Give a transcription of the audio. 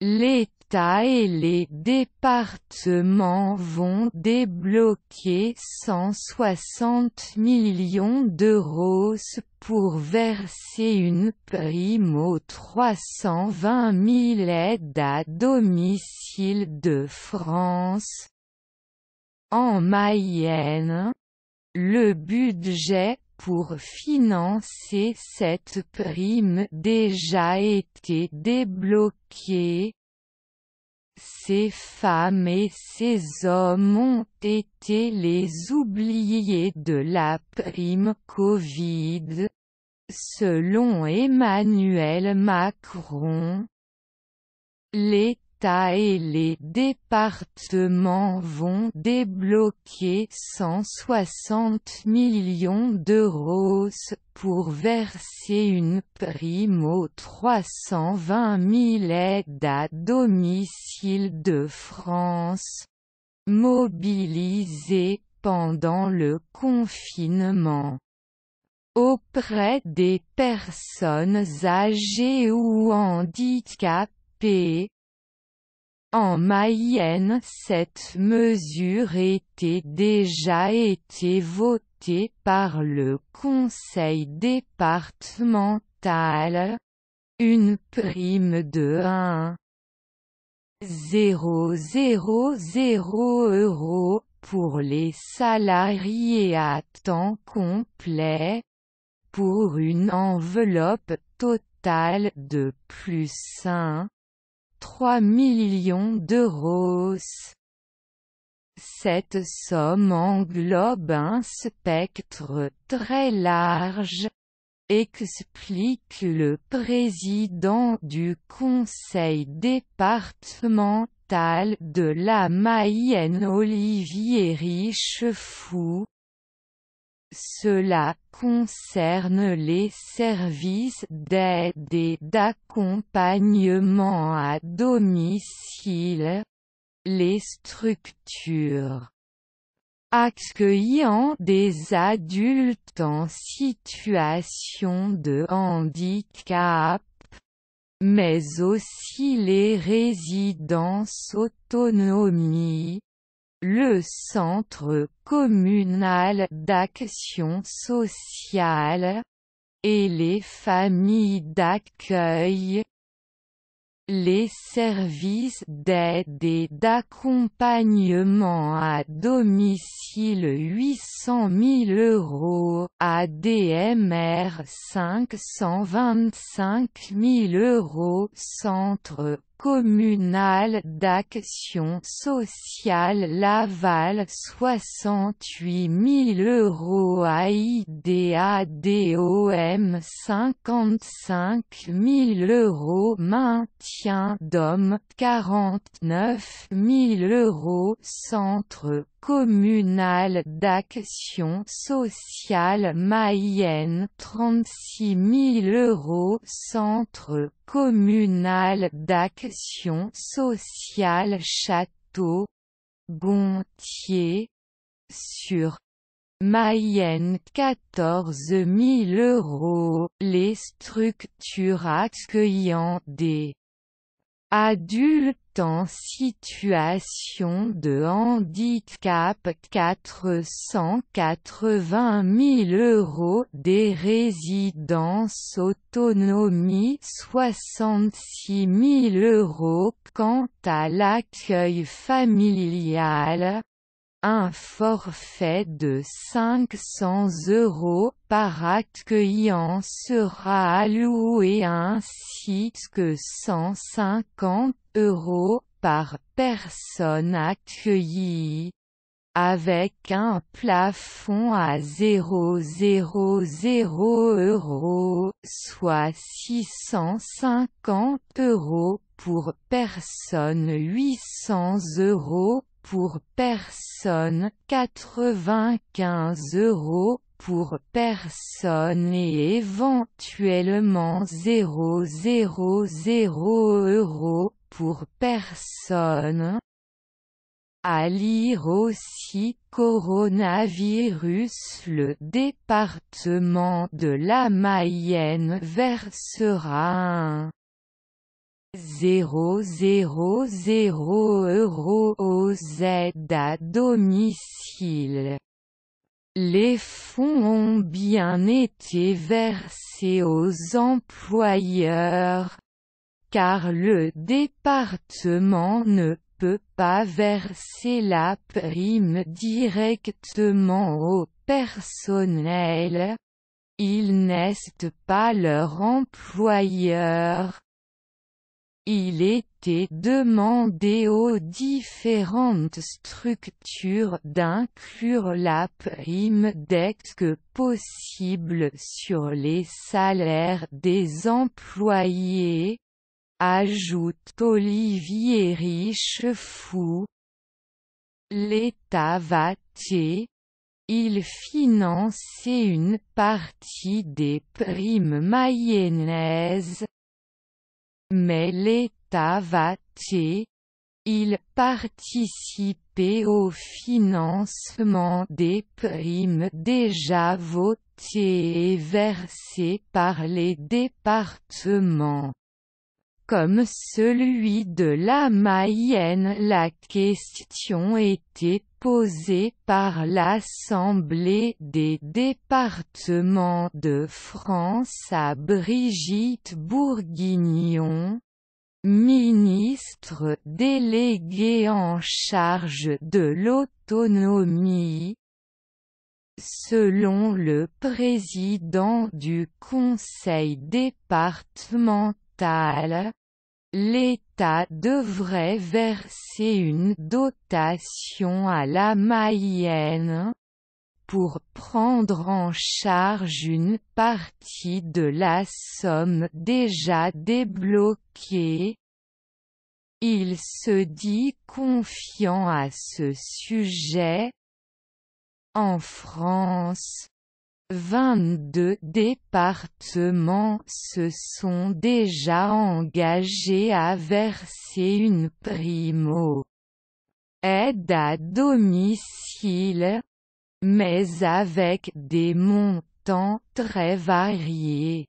L'État et les départements vont débloquer 160 millions d'euros pour verser une prime aux 320 000 aides à domicile de France. En Mayenne, le budget pour financer cette prime déjà été débloqué. Ces femmes et ces hommes ont été les oubliés de la prime Covid, selon Emmanuel Macron. L'État et les départements vont débloquer 160 millions d'euros pour verser une prime aux 320 000 aides à domicile de France, mobilisées pendant le confinement auprès des personnes âgées ou handicapées. En Mayenne, cette mesure était déjà été votée par le conseil départemental. Une prime de 1,000 € pour les salariés à temps complet, pour une enveloppe totale de plus 3 millions d'euros. Cette somme englobe un spectre très large, explique le président du conseil départemental de la Mayenne Olivier Richefou. Cela concerne les services d'aide et d'accompagnement à domicile, les structures accueillant des adultes en situation de handicap, mais aussi les résidences autonomie, le Centre communal d'action sociale, et les familles d'accueil. Les services d'aide et d'accompagnement à domicile 800 000 €, ADMR 525 000 €, Centre communal d'action sociale Laval 68 000 €, AIDADOM 55 000 €, Maintien d'hommes 49 000 €, Centre communal d'action sociale Mayenne 36 000 €, Centre communal d'action sociale Château-Gontier, sur Mayenne 14 000 €. Les structures accueillant des adultes en situation de handicap 480 000 €, des résidences autonomie 66 000 €. Quant à l'accueil familial, un forfait de 500 € par accueillant sera alloué ainsi que 150 € par personne accueillie, avec un plafond à 000 €, soit 650 € pour personne, 800 € pour personne, 95 € pour personne et éventuellement 000 € pour personne. À lire aussi Coronavirus. Le département de la Mayenne versera €000 aux aides à domicile. Les fonds ont bien été versés aux employeurs, car le département ne peut pas verser la prime directement au personnel. Ils n'est pas leur employeur. Il était demandé aux différentes structures d'inclure la prime dès que possible sur les salaires des employés, ajoute Olivier Richefou. L'État va-t-il financer une partie des primes mayonnaises? Mais l'État va-t-il participer au financement des primes déjà votées et versées par les départements? Comme celui de la Mayenne, la question était posée par l'Assemblée des départements de France à Brigitte Bourguignon, ministre déléguée en charge de l'autonomie. Selon le président du conseil départemental, l'État devrait verser une dotation à la Mayenne pour prendre en charge une partie de la somme déjà débloquée. Il se dit confiant à ce sujet. En France, 22 départements se sont déjà engagés à verser une prime aux aides à domicile, mais avec des montants très variés.